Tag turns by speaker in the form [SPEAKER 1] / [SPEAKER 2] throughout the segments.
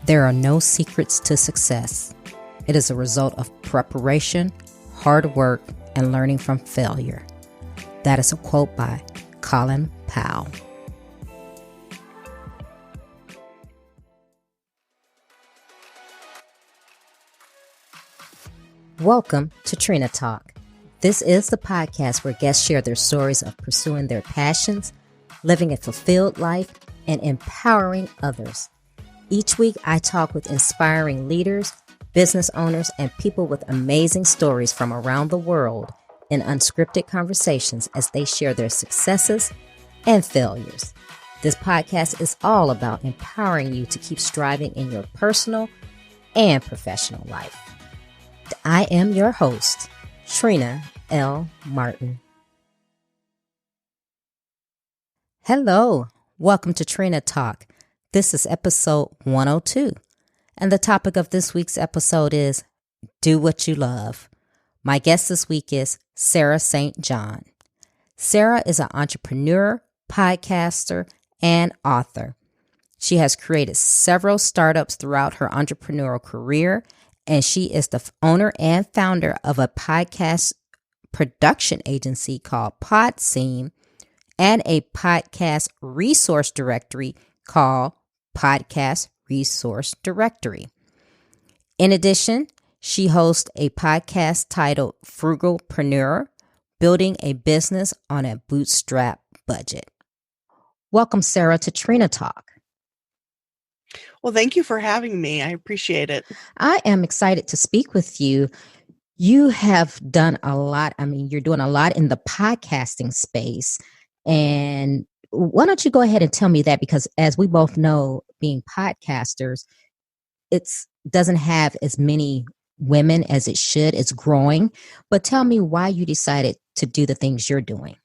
[SPEAKER 1] There are no secrets to success. It is a result of preparation, hard work, and learning from failure. That is a quote by Colin Powell. Welcome to Trina Talk. This is the podcast where guests share their stories of pursuing their passions, living a fulfilled life, and empowering others. Each week, I talk with inspiring leaders, business owners, and people with amazing stories from around the world in unscripted conversations as they share their successes and failures. This podcast is all about empowering you to keep striving in your personal and professional life. I am your host, Trina L. Martin. Hello, welcome to Trina Talk. This is episode 102, and the topic of this week's episode is Do What You Love. My guest this week is Sarah St. John. Sarah is an entrepreneur, podcaster, and author. She has created several startups throughout her entrepreneurial career, and she is the owner and founder of a podcast production agency called PodSeam and a podcast resource directory called Podcast Resource Directory. In addition, she hosts a podcast titled Frugalpreneur, Building a Business on a Bootstrap Budget. Welcome, Sarah, to Trina Talk.
[SPEAKER 2] Well, thank you for having me. I appreciate it.
[SPEAKER 1] I am excited to speak with you. You have done a lot. You're doing a lot in the podcasting space. And why don't you go ahead and tell me that? Because as we both know, being podcasters, it doesn't have as many women as it should. It's growing. But tell me why you decided to do the things you're doing.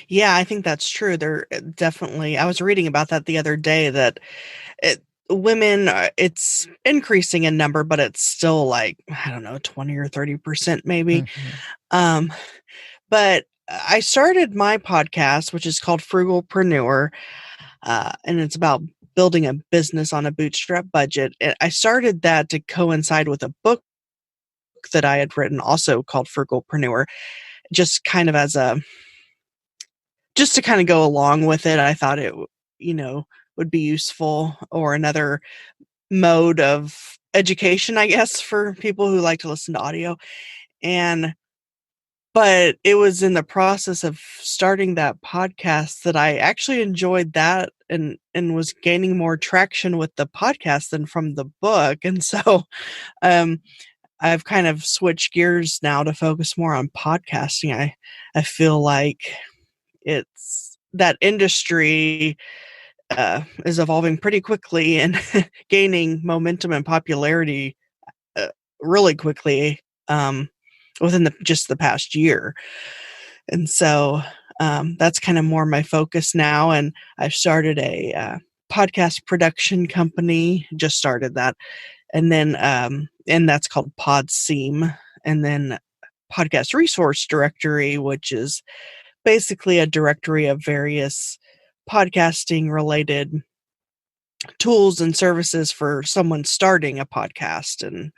[SPEAKER 2] Yeah, I think that's true. There definitely, I was reading about that the other day, that women, it's increasing in number, but it's still like, I don't know, 20 or 30% maybe.
[SPEAKER 1] Mm-hmm.
[SPEAKER 2] But I started my podcast, which is called Frugalpreneur, and it's about building a business on a bootstrap budget. I started that to coincide with a book that I had written also called Frugalpreneur, just kind of just to kind of go along with it. I thought it, would be useful, or another mode of education, I guess, for people who like to listen to audio. But it was in the process of starting that podcast that I actually enjoyed that and was gaining more traction with the podcast than from the book. And so I've kind of switched gears now to focus more on podcasting. I feel like it's that industry is evolving pretty quickly and gaining momentum and popularity really quickly within just the past year. And so that's kind of more my focus now. And I've started a podcast production company, just started that. And then, and that's called PodSeam. And then Podcast Resource Directory, which is basically a directory of various podcasting related tools and services for someone starting a podcast. And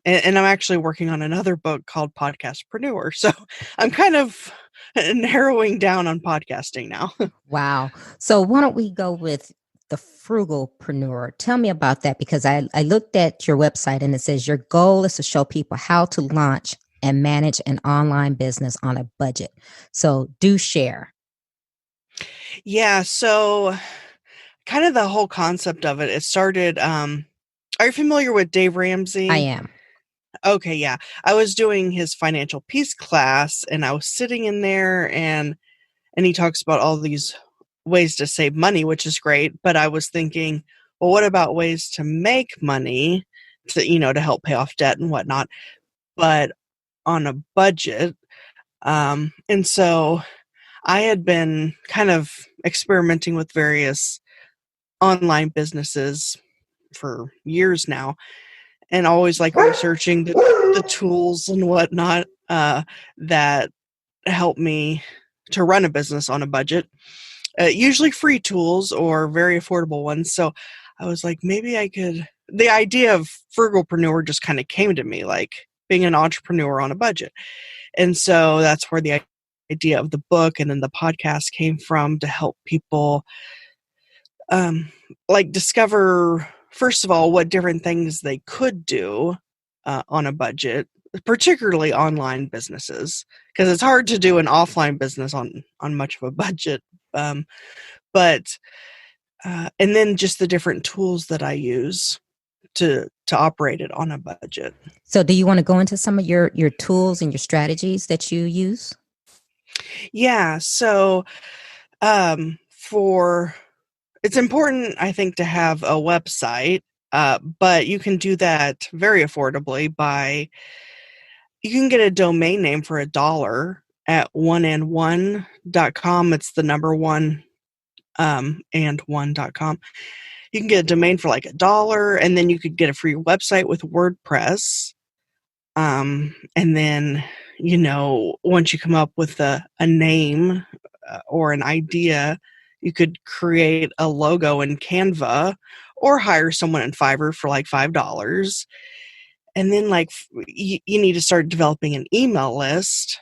[SPEAKER 2] I'm actually working on another book called Podcastpreneur. So I'm kind of narrowing down on podcasting now.
[SPEAKER 1] Wow. So why don't we go with the Frugalpreneur? Tell me about that, because I looked at your website and it says your goal is to show people how to launch and manage an online business on a budget. So do share.
[SPEAKER 2] Yeah. So kind of the whole concept of it started, are you familiar with Dave Ramsey?
[SPEAKER 1] I am.
[SPEAKER 2] Okay, yeah. I was doing his financial peace class, and I was sitting in there, and he talks about all these ways to save money, which is great. But I was thinking, well, what about ways to make money to help pay off debt and whatnot, but on a budget? And so I had been kind of experimenting with various online businesses for years now, and always like researching the tools and whatnot that help me to run a business on a budget. usually free tools or very affordable ones. So I was like, maybe I could. The idea of frugalpreneur just kind of came to me, like being an entrepreneur on a budget. And so that's where the idea of the book and then the podcast came from, to help people um, like discover, first of all, what different things they could do on a budget, particularly online businesses, because it's hard to do an offline business on much of a budget. Um, but and then just the different tools that I use to operate it on a budget.
[SPEAKER 1] So do you want to go into some of your tools and your strategies that you use?
[SPEAKER 2] Yeah. So for it's important, I think, to have a website, but you can do that very affordably by you can get a domain name for $1 at oneand1.com. It's the number one and one.com. You can get a domain for like $1, and then you could get a free website with WordPress. And then, once you come up with a name or an idea, you could create a logo in Canva or hire someone in Fiverr for like $5. And then, like, you need to start developing an email list,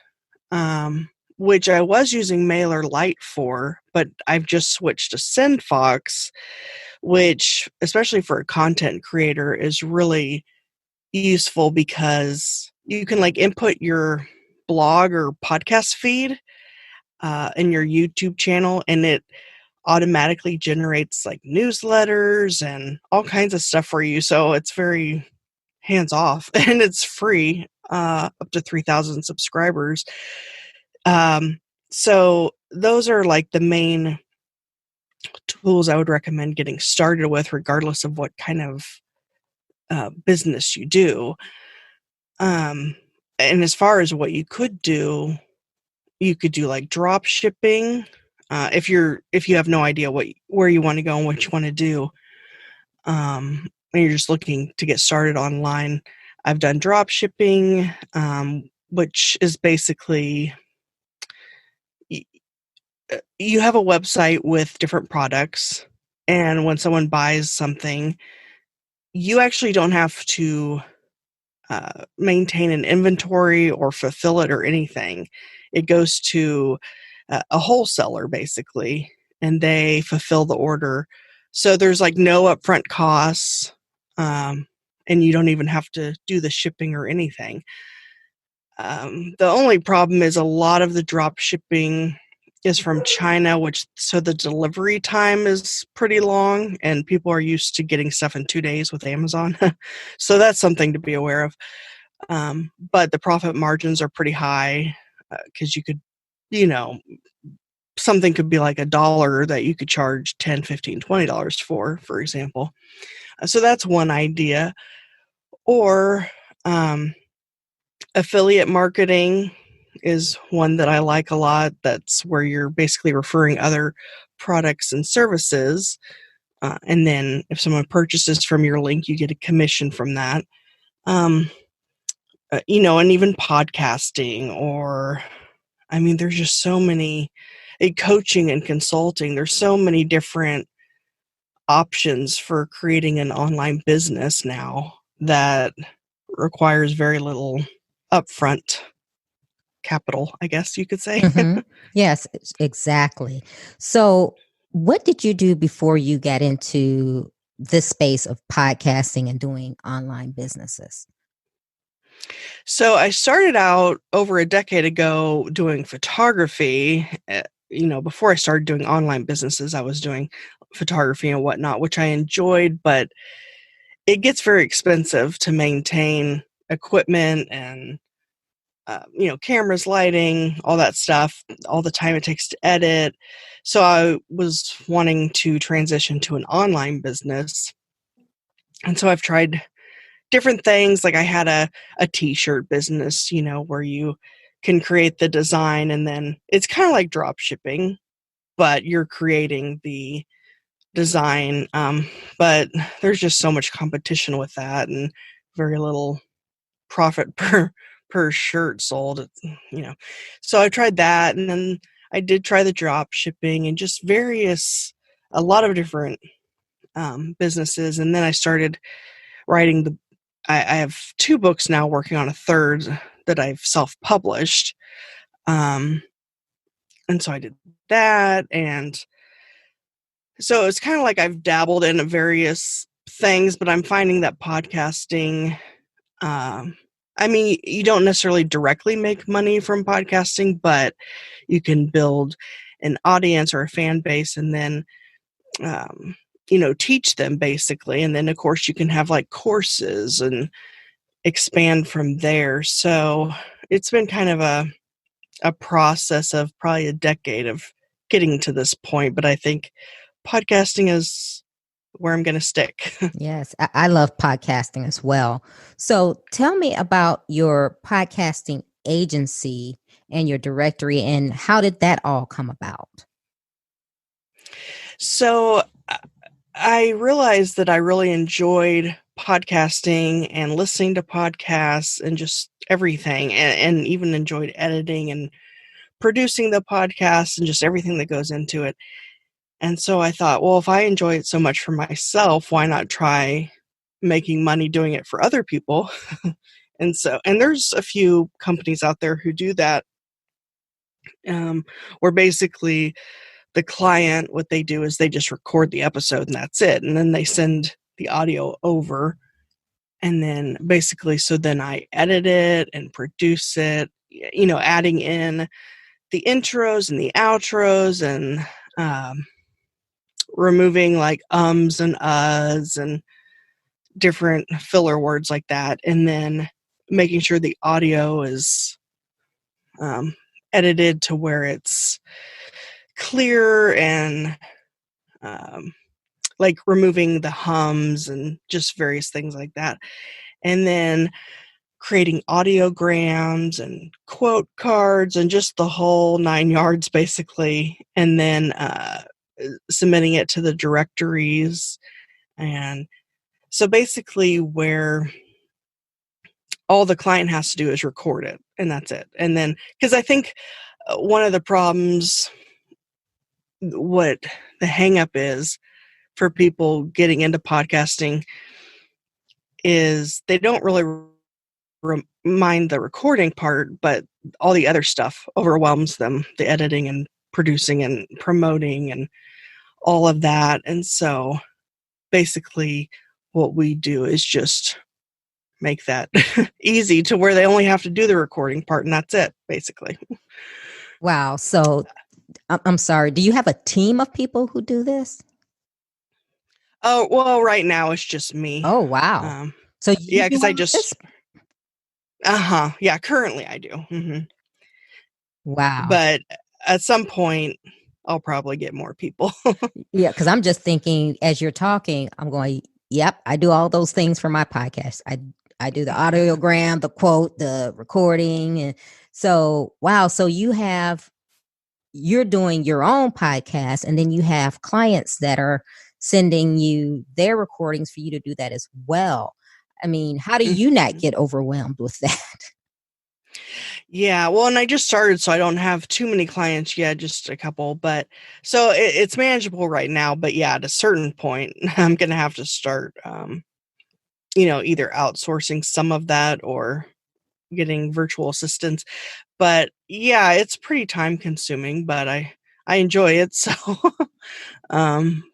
[SPEAKER 2] which I was using MailerLite for, but I've just switched to SendFox, which, especially for a content creator, is really useful because you can like input your blog or podcast feed in your YouTube channel, and it automatically generates like newsletters and all kinds of stuff for you. So it's very hands off and it's free, up to 3,000 subscribers. So those are like the main tools I would recommend getting started with, regardless of what kind of business you do. And as far as what you could do, you could do like drop shipping. If you have no idea where you want to go and what you want to do, and you're just looking to get started online, I've done drop shipping, which is basically you have a website with different products, and when someone buys something, you actually don't have to maintain an inventory or fulfill it or anything. It goes to a wholesaler basically, and they fulfill the order. So there's like no upfront costs, and you don't even have to do the shipping or anything. The only problem is a lot of the drop shipping is from China, so the delivery time is pretty long, and people are used to getting stuff in 2 days with Amazon. So that's something to be aware of. But the profit margins are pretty high, because you could, you know, something could be like $1 that you could charge $10, $15, $20 for example. So that's one idea. Or affiliate marketing is one that I like a lot. That's where you're basically referring other products and services. And then if someone purchases from your link, you get a commission from that. And even podcasting, or, I mean, there's just so many, coaching and consulting. There's so many different options for creating an online business now that requires very little upfront capital, I guess you could say.
[SPEAKER 1] Mm-hmm. Yes, exactly. So, what did you do before you got into this space of podcasting and doing online businesses?
[SPEAKER 2] So I started out over a decade ago doing photography. Before I started doing online businesses, I was doing photography and whatnot, which I enjoyed, but it gets very expensive to maintain equipment and cameras, lighting, all that stuff, all the time it takes to edit. So I was wanting to transition to an online business. And so I've tried different things. Like I had a t-shirt business, where you can create the design, and then it's kind of like drop shipping, but you're creating the design. But there's just so much competition with that, and very little profit per shirt sold. So I tried that, and then I did try the drop shipping and just a lot of different businesses. And then I started writing I have 2 books now, working on a third that I've self-published. Um, and so I did that. And so it's kind of like I've dabbled in various things, but I'm finding that podcasting, um, I mean, you don't necessarily directly make money from podcasting, but you can build an audience or a fan base and then, um, teach them basically. And then, of course, you can have like courses and expand from there. So it's been kind of a process of probably a decade of getting to this point, but I think podcasting is where I'm going to stick.
[SPEAKER 1] Yes, I love podcasting as well. So tell me about your podcasting agency and your directory, and how did that all come about?
[SPEAKER 2] So I realized that I really enjoyed podcasting and listening to podcasts and just everything, and even enjoyed editing and producing the podcast and just everything that goes into it. And so I thought, well, if I enjoy it so much for myself, why not try making money doing it for other people? And there's a few companies out there who do that, where basically the client, what they do is they just record the episode and that's it. And then they send the audio over. And then basically, so then I edit it and produce it, adding in the intros and the outros and removing like ums and uhs and different filler words like that. And then making sure the audio is edited to where it's clear and like removing the hums and just various things like that. And then creating audiograms and quote cards and just the whole 9 yards basically. And then submitting it to the directories. And so basically where all the client has to do is record it and that's it. And then, because I think one of the problems, what the hang up is for people getting into podcasting is they don't really mind the recording part, but all the other stuff overwhelms them, the editing and producing and promoting and all of that. And so basically what we do is just make that easy to where they only have to do the recording part and that's it, basically.
[SPEAKER 1] Wow. So I'm sorry. Do you have a team of people who do this?
[SPEAKER 2] Oh, well, right now it's just me.
[SPEAKER 1] Oh, wow. So you
[SPEAKER 2] Yeah,
[SPEAKER 1] do
[SPEAKER 2] because I
[SPEAKER 1] all
[SPEAKER 2] just,
[SPEAKER 1] this?
[SPEAKER 2] yeah, currently I do.
[SPEAKER 1] Wow.
[SPEAKER 2] But at some point, I'll probably get more people.
[SPEAKER 1] Yeah, because I'm just thinking as you're talking, I'm going, yep, I do all those things for my podcast. I do the audiogram, the quote, the recording. And so wow, so you're doing your own podcast and then you have clients that are sending you their recordings for you to do that as well. I mean, how do you not get overwhelmed with that?
[SPEAKER 2] Yeah, well, and I just started, so I don't have too many clients yet, just a couple. But so it's manageable right now. But yeah, at a certain point, I'm going to have to start, either outsourcing some of that or getting virtual assistants. But yeah, it's pretty time consuming, but I enjoy it. So, um,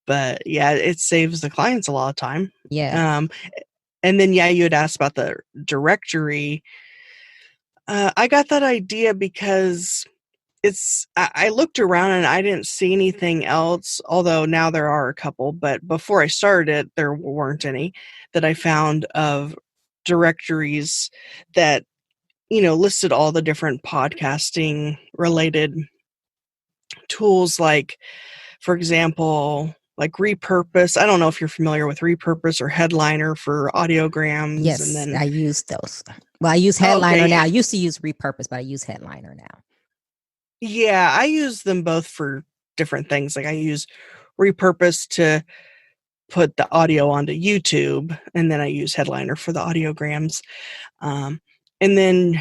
[SPEAKER 2] but yeah, it saves the clients a lot of time.
[SPEAKER 1] Yes.
[SPEAKER 2] Um, and then, yeah, you had asked about the directory. I got that idea because I looked around and I didn't see anything else, although now there are a couple, but before I started it, there weren't any that I found of directories that, listed all the different podcasting related tools, like, for example, like Repurpose. I don't know if you're familiar with Repurpose or Headliner for audiograms. And
[SPEAKER 1] Yes,
[SPEAKER 2] then,
[SPEAKER 1] I use those. Well, I use
[SPEAKER 2] oh,
[SPEAKER 1] Headliner
[SPEAKER 2] okay.
[SPEAKER 1] now. I used to use Repurpose, but I use Headliner now.
[SPEAKER 2] Yeah, I use them both for different things. Like I use Repurpose to put the audio onto YouTube, and then I use Headliner for the audiograms. Um, and then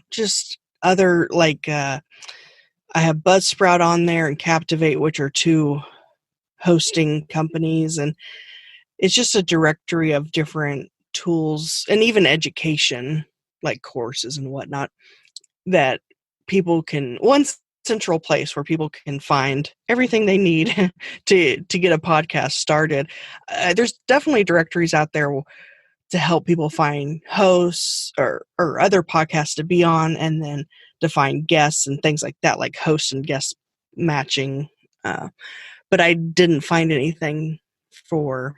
[SPEAKER 2] just other like I have Buzzsprout on there and Captivate, which are two hosting companies. And it's just a directory of different tools and even education, like courses and whatnot, that people can, one central place where people can find everything they need to get a podcast started. There's definitely directories out there to help people find hosts or other podcasts to be on, and then to find guests and things like that, like host and guest matching. But I didn't find anything for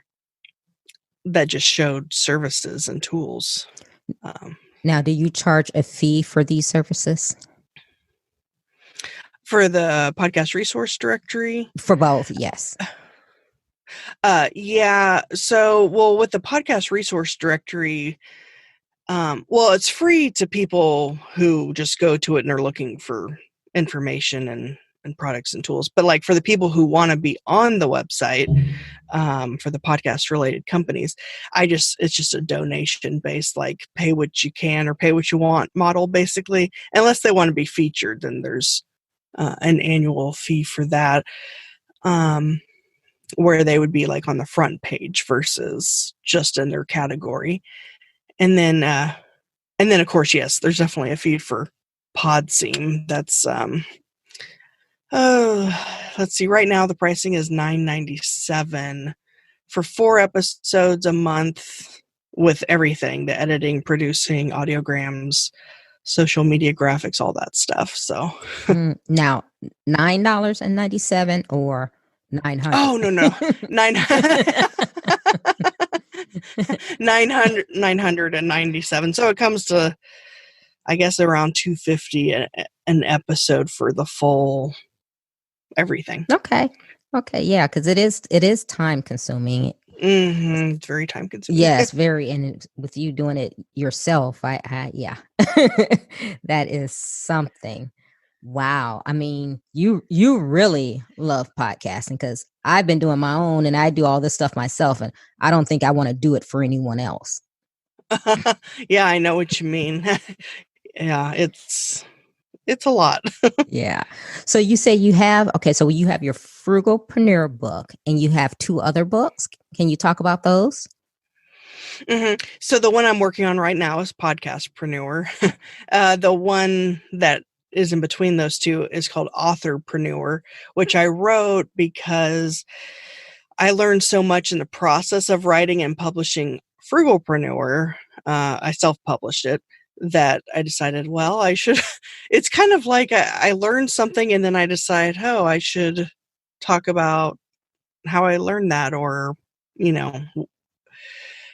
[SPEAKER 2] that just showed services and tools.
[SPEAKER 1] Now, do you charge a fee for these services?
[SPEAKER 2] For the podcast resource directory?
[SPEAKER 1] For both, yes.
[SPEAKER 2] Yeah. So, well, with the podcast resource directory, well, it's free to people who just go to it and are looking for information and products and tools. But like for the people who want to be on the website, for the podcast related companies, it's just a donation based, like pay what you can or pay what you want model, basically. Unless they want to be featured, then there's an annual fee for that, where they would be like on the front page versus just in their category. And then of course, yes, there's definitely a fee for Podseam. That's let's see. Right now, the pricing is $9.97 for 4 episodes a month, with everything: the editing, producing, audiograms, social media graphics, all that stuff. So
[SPEAKER 1] now, $9.97 or 900?
[SPEAKER 2] Oh no, 997. So it comes to, I guess, around $250 an episode for the full everything.
[SPEAKER 1] Okay, yeah, because it is time consuming.
[SPEAKER 2] It's very time consuming.
[SPEAKER 1] Yes, very, and with you doing it yourself, I yeah, that is something. Wow, I mean, you really love podcasting, because I've been doing my own and I do all this stuff myself, and I don't think I want to do it for anyone else.
[SPEAKER 2] Yeah, I know what you mean. Yeah, it's a lot.
[SPEAKER 1] Yeah. So you say you have, so you have your Frugalpreneur book and you have 2 other books. Can you talk about those?
[SPEAKER 2] So the one I'm working on right now is Podcastpreneur. The one that is in between those two is called Authorpreneur, which I wrote because I learned so much in the process of writing and publishing Frugalpreneur. I self-published it, that I decided, well, I should, it's kind of like I learned something and then I decide, oh, I should talk about how I learned that, or,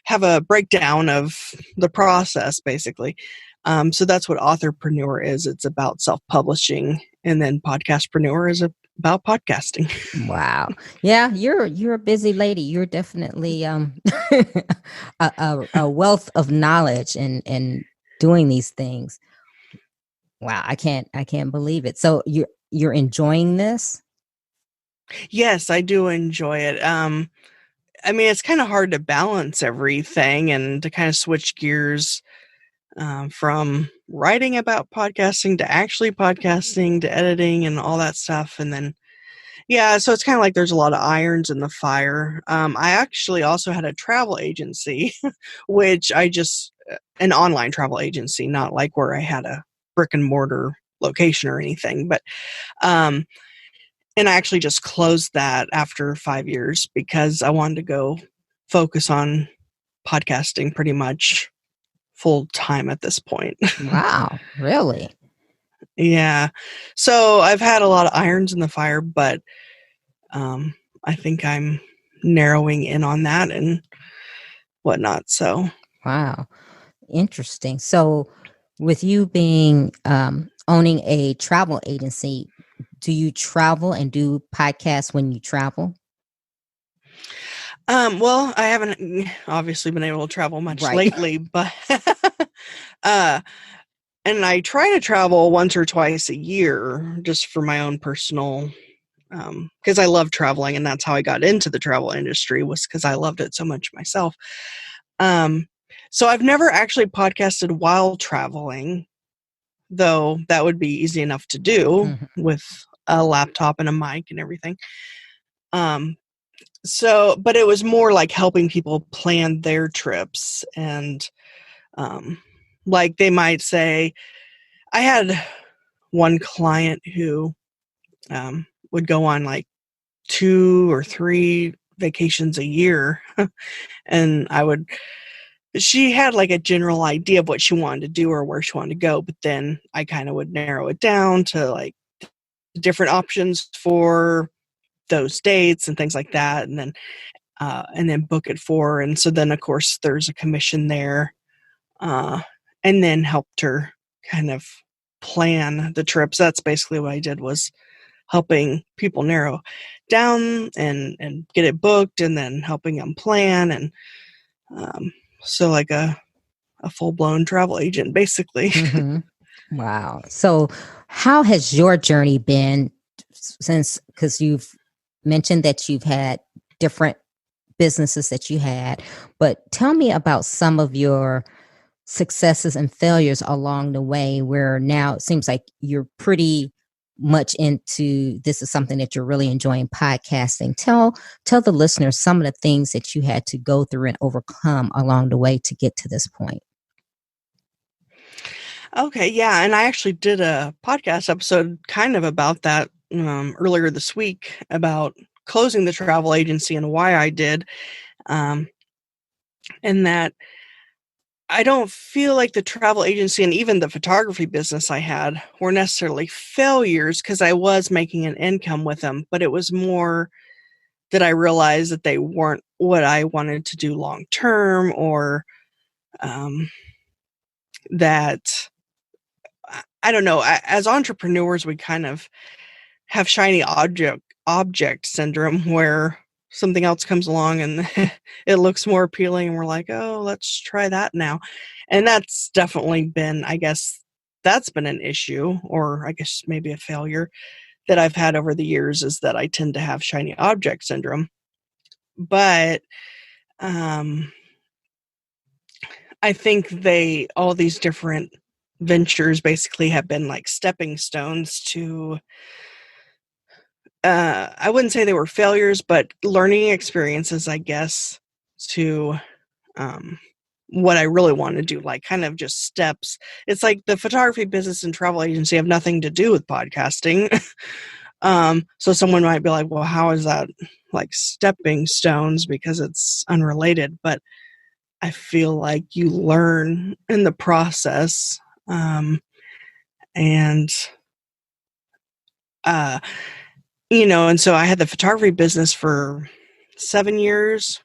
[SPEAKER 2] have a breakdown of the process, basically. So that's what Authorpreneur is. It's about self-publishing, and then Podcastpreneur is about podcasting.
[SPEAKER 1] Wow. Yeah, you're a busy lady. You're definitely a wealth of knowledge and doing these things. Wow, I can't believe it. So you're enjoying this?
[SPEAKER 2] Yes, I do enjoy it. I mean, it's kind of hard to balance everything and to kind of switch gears, from writing about podcasting to actually podcasting to editing and all that stuff. And then, yeah, so it's kind of like there's a lot of irons in the fire. I actually also had a travel agency, which an online travel agency, not like where I had a brick and mortar location or anything, but, and I actually just closed that after 5 years because I wanted to go focus on podcasting pretty much full time at this point.
[SPEAKER 1] Wow, really?
[SPEAKER 2] Yeah. So I've had a lot of irons in the fire, but I think I'm narrowing in on that and whatnot. So,
[SPEAKER 1] Wow. Interesting. So with you being owning a travel agency, do you travel and do podcasts when you travel?
[SPEAKER 2] well, I haven't obviously been able to travel much
[SPEAKER 1] Right.
[SPEAKER 2] lately, but and I try to travel once or twice a year just for my own personal, because I love traveling, and that's how I got into the travel industry, was because I loved it so much myself. So I've never actually podcasted while traveling, though that would be easy enough to do
[SPEAKER 1] Mhm.
[SPEAKER 2] with a laptop and a mic and everything. But it was more like helping people plan their trips. And like they might say, I had one client who would go on like 2 or 3 vacations a year. And she had like a general idea of what she wanted to do or where she wanted to go. But then I kind of would narrow it down to like different options for those dates and things like that. And then book it for her. And so then, of course, there's a commission there, and then helped her kind of plan the trips. That's basically what I did, was helping people narrow down and get it booked, and then helping them plan. And so like a full-blown travel agent, basically.
[SPEAKER 1] Mhm. Wow. So, how has your journey been since? Because you've mentioned that you've had different businesses that you had, but tell me about some of your successes and failures along the way where now it seems like you're pretty much into this is something that you're really enjoying podcasting. Tell the listeners some of the things that you had to go through and overcome along the way to get to this point.
[SPEAKER 2] Okay, yeah, and I actually did a podcast episode kind of about that earlier this week, about closing the travel agency and why I did. Um, and that I don't feel like the travel agency and even the photography business I had were necessarily failures, because I was making an income with them, but it was more that I realized that they weren't what I wanted to do long term, or um, that I don't know. As entrepreneurs, we kind of have shiny object syndrome, where something else comes along and it looks more appealing, and we're like, oh, let's try that now. And that's definitely been, I guess, that's been an issue, or I guess maybe a failure that I've had over the years, is that I tend to have shiny object syndrome. But um, I think all these different ventures basically have been like stepping stones to, I wouldn't say they were failures, but learning experiences, I guess, to um, what I really want to do, like kind of just steps. It's like the photography business and travel agency have nothing to do with podcasting. So someone might be like, well, how is that like stepping stones? Because it's unrelated. But I feel like you learn in the process. And, uh, and so I had the photography business for 7 years,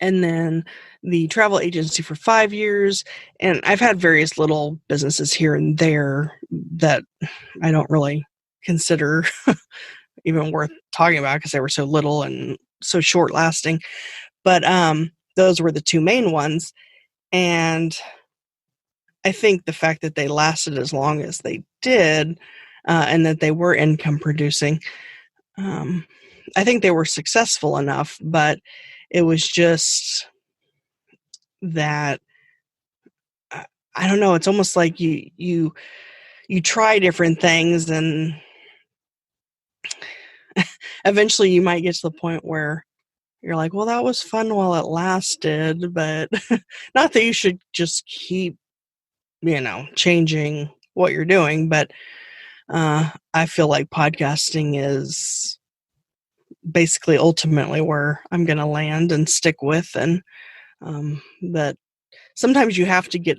[SPEAKER 2] and then the travel agency for 5 years. And I've had various little businesses here and there that I don't really consider even worth talking about, because they were so little and so short lasting. But those were the two main ones. And I think the fact that they lasted as long as they did, and that they were income producing, um, I think they were successful enough. But it was just that, I don't know. It's almost like you try different things, and eventually you might get to the point where you're like, well, that was fun while it lasted, but not that you should just keep, changing what you're doing. But I feel like podcasting is basically ultimately where I'm going to land and stick with. And that sometimes you have to get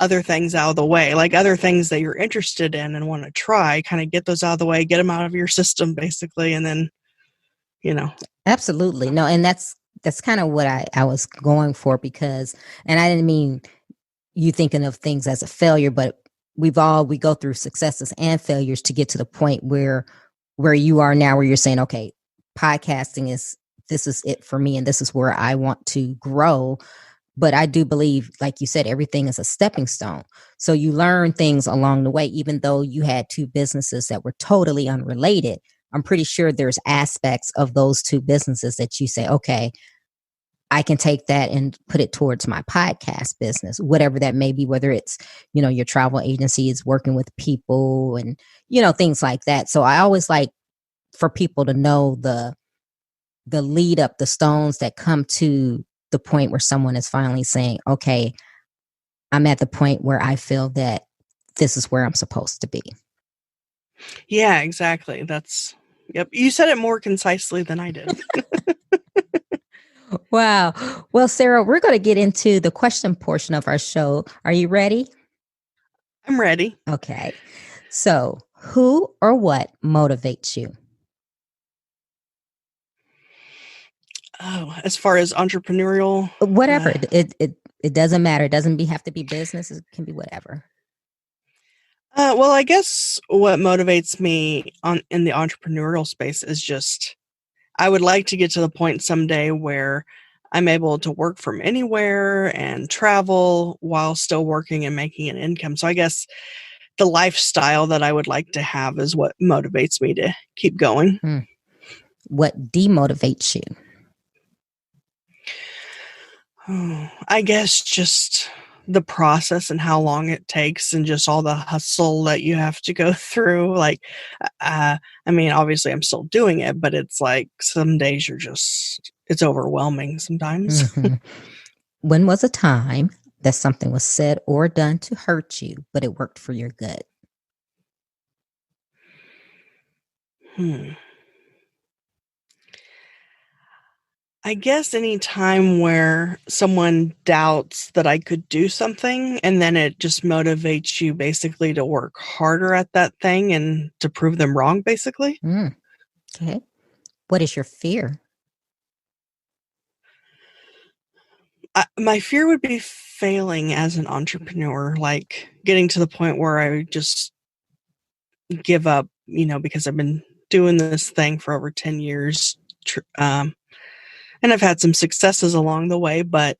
[SPEAKER 2] other things out of the way, like other things that you're interested in and want to try, kind of get those out of the way, get them out of your system, basically. And then, you know,
[SPEAKER 1] Absolutely. No, and that's kind of what I was going for because and I didn't mean you thinking of things as a failure, but we go through successes and failures to get to the point where you are now, where you're saying, okay, podcasting is this is it for me and this is where I want to grow. But I do believe, like you said, everything is a stepping stone. So you learn things along the way, even though you had two businesses that were totally unrelated. I'm pretty sure there's aspects of those two businesses that you say, okay, I can take that and put it towards my podcast business, whatever that may be, whether it's, your travel agency is working with people and, things like that. So I always like for people to know the lead up, the stones that come to the point where someone is finally saying, okay, I'm at the point where I feel that this is where I'm supposed to be.
[SPEAKER 2] Yeah, exactly. Yep. You said it more concisely than I did.
[SPEAKER 1] Wow. Well, Sarah, we're going to get into the question portion of our show. Are you ready?
[SPEAKER 2] I'm ready.
[SPEAKER 1] Okay. So, who or what motivates you?
[SPEAKER 2] Oh, as far as entrepreneurial,
[SPEAKER 1] Whatever. It doesn't matter. It doesn't have to be business. It can be whatever.
[SPEAKER 2] well, I guess what motivates me in the entrepreneurial space is just I would like to get to the point someday where I'm able to work from anywhere and travel while still working and making an income. So I guess the lifestyle that I would like to have is what motivates me to keep going.
[SPEAKER 1] What demotivates you?
[SPEAKER 2] I guess just the process and how long it takes and just all the hustle that you have to go through. Like, I mean, obviously I'm still doing it, but it's like some days it's overwhelming sometimes.
[SPEAKER 1] Mm-hmm. When was a time that something was said or done to hurt you, but it worked for your good?
[SPEAKER 2] I guess any time where someone doubts that I could do something and then it just motivates you basically to work harder at that thing and to prove them wrong, basically.
[SPEAKER 1] Okay. What is your fear?
[SPEAKER 2] My fear would be failing as an entrepreneur, like getting to the point where I just give up, because I've been doing this thing for over 10 years. And I've had some successes along the way, but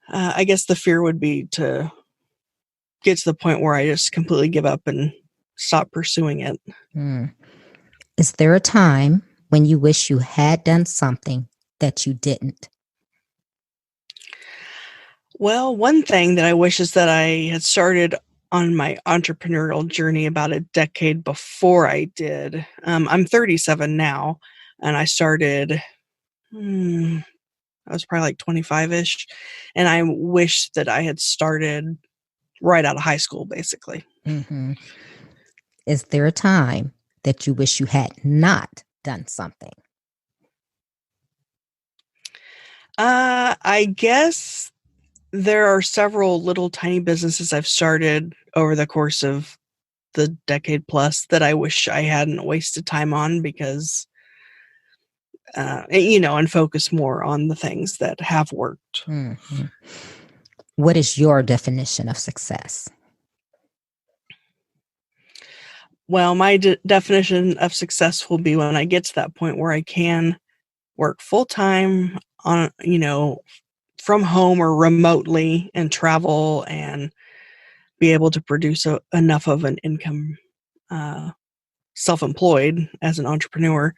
[SPEAKER 2] I guess the fear would be to get to the point where I just completely give up and stop pursuing it.
[SPEAKER 1] Is there a time when you wish you had done something that you didn't?
[SPEAKER 2] Well, one thing that I wish is that I had started on my entrepreneurial journey about a decade before I did. I'm 37 now, and I started, I was probably like 25-ish, and I wish that I had started right out of high school, basically.
[SPEAKER 1] Mm-hmm. Is there a time that you wish you had not done something?
[SPEAKER 2] I guess there are several little tiny businesses I've started over the course of the decade plus that I wish I hadn't wasted time on because, and focus more on the things that have worked.
[SPEAKER 1] Mm-hmm. What is your definition of success?
[SPEAKER 2] Well, my definition of success will be when I get to that point where I can work full time on, from home or remotely and travel and be able to produce enough of an income, self-employed as an entrepreneur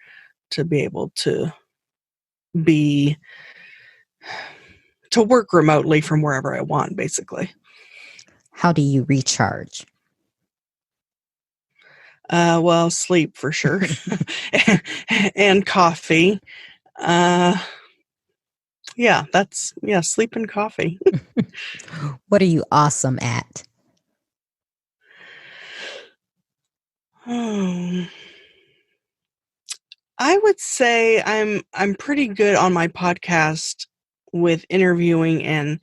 [SPEAKER 2] to be able to be to work remotely from wherever I want, basically.
[SPEAKER 1] How do you recharge?
[SPEAKER 2] Well, sleep for sure, and coffee. Sleep and coffee.
[SPEAKER 1] What are you awesome at?
[SPEAKER 2] I would say I'm pretty good on my podcast with interviewing and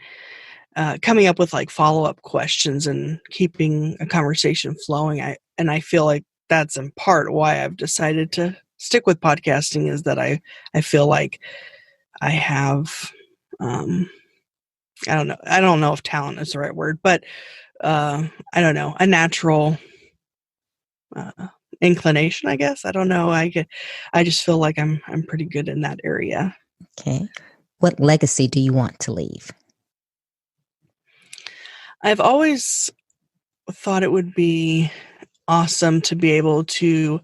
[SPEAKER 2] coming up with like follow-up questions and keeping a conversation flowing. I feel like that's in part why I've decided to stick with podcasting is that I feel like I have I don't know if talent is the right word, but I don't know, a natural inclination, I guess. I don't know. I just feel like I'm pretty good in that area.
[SPEAKER 1] Okay. What legacy do you want to leave?
[SPEAKER 2] I've always thought it would be awesome to be able to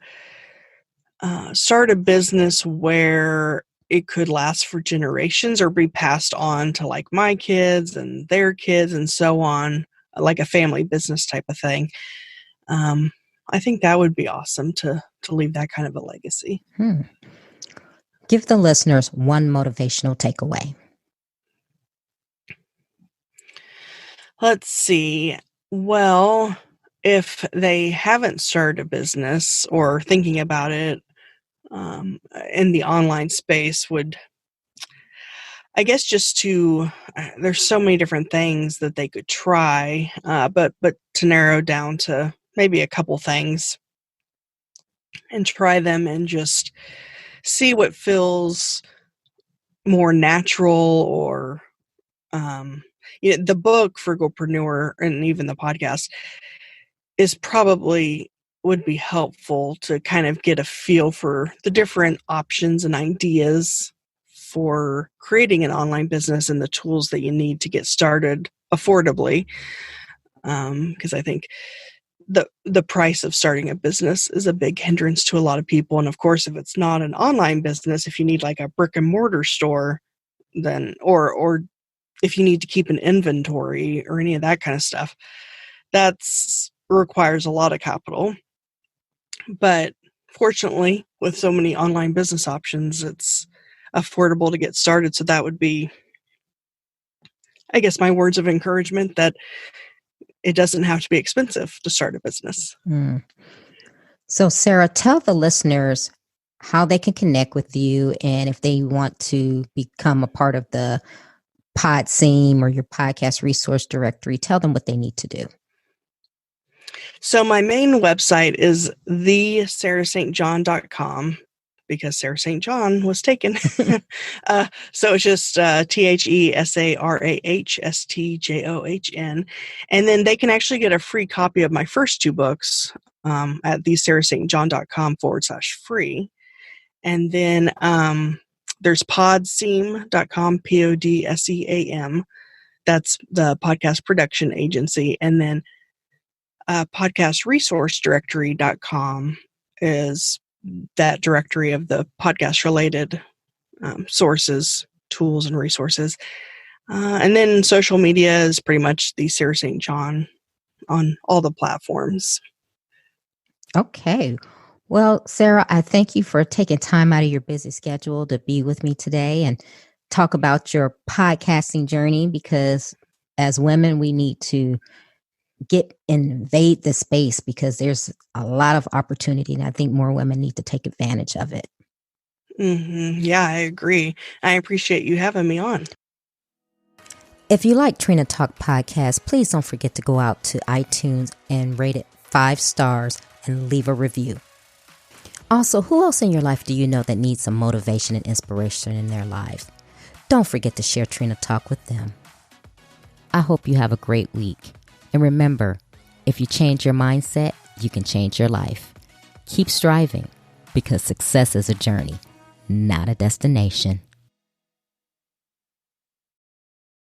[SPEAKER 2] start a business where it could last for generations or be passed on to like my kids and their kids and so on, like a family business type of thing. I think that would be awesome to leave that kind of a legacy.
[SPEAKER 1] Give the listeners one motivational takeaway.
[SPEAKER 2] Let's see. Well, if they haven't started a business or thinking about it in the online space, I guess just there's so many different things that they could try, but to narrow down to maybe a couple things and try them and just see what feels more natural or the book Frugalpreneur and even the podcast is probably would be helpful to kind of get a feel for the different options and ideas for creating an online business and the tools that you need to get started affordably. Because I think the price of starting a business is a big hindrance to a lot of people. And of course, if it's not an online business, if you need like a brick and mortar store, then or if you need to keep an inventory or any of that kind of stuff, that's requires a lot of capital. But fortunately, with so many online business options, it's affordable to get started. So that would be, I guess, my words of encouragement, that it doesn't have to be expensive to start a business.
[SPEAKER 1] So, Sarah, tell the listeners how they can connect with you, and if they want to become a part of the Podseam or your podcast resource directory, tell them what they need to do.
[SPEAKER 2] So my main website is thesarahstjohn.com, because Sarah St. John was taken. So it's just TheSarahStJohn. And then they can actually get a free copy of my first two books at thesarahstjohn.com/free. And then there's podseam.com, PODSEAM. That's the podcast production agency. And then podcastresourcedirectory.com is that directory of the podcast related sources, tools, and resources. And then social media is pretty much the Sarah St. John on all the platforms.
[SPEAKER 1] Okay. Well, Sarah, I thank you for taking time out of your busy schedule to be with me today and talk about your podcasting journey, because as women, we need to invade the space because there's a lot of opportunity, and I think more women need to take advantage of it.
[SPEAKER 2] Yeah, I agree. I appreciate you having me on.
[SPEAKER 1] If you like Trina Talk Podcast, please don't forget to go out to iTunes and rate it 5 stars and leave a review. Also, who else in your life do you know that needs some motivation and inspiration in their lives? Don't forget to share Trina Talk with them. I hope you have a great week. And remember, if you change your mindset, you can change your life. Keep striving, because success is a journey, not a destination.